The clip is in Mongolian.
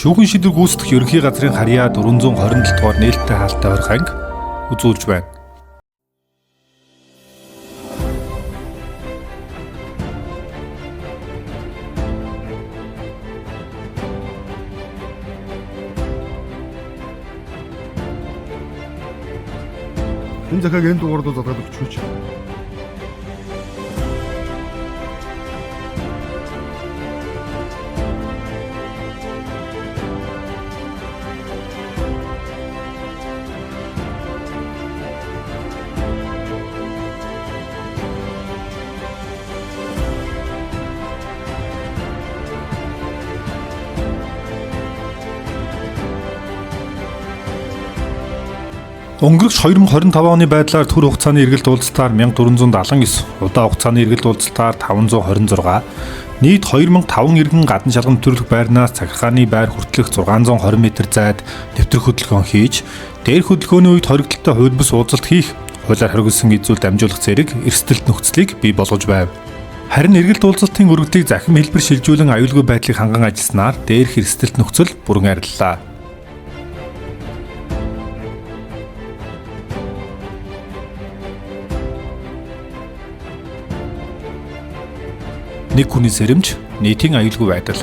Шүүхэн шийдвэр гүйцэтгэх ерөнхий газрын харьяа 427 дугаар нээлттэй хаалттай орох анги үзүүлж байна. Энэ захааг энэ дугаард залгаад өгч. Өнгөрөх 2025 оны байдлаар төр хугацааны эргэлт уулзалтаар 1479, удаа хугацааны эргэлт уулзалтаар 526, нийт 2005 иргэн гадна шалган нэвтрүүлэх байрнаас захиргааны байр хүртэлх 620 м зайд нэвтрэх хөдөлгөөн хийж, дээрх хөдөлгөөний үед хоригдлолтой хууль бус уулзалт хийх, хуулиар хоригдсон эзүүл дамжуулах зэрэг эрсдэлт нөхцөлийг бий болгож байв. Харин эргэлт уулзалтын өргөдгийг захим хэлбэр шилжүүлэн аюулгүй байдлыг ханган ажилласнаар дээрх эрсдэлт нөхцөл бүрэн ариллаа. Нэг хүний сэрэмж, нийтийн аюулгүй байдал.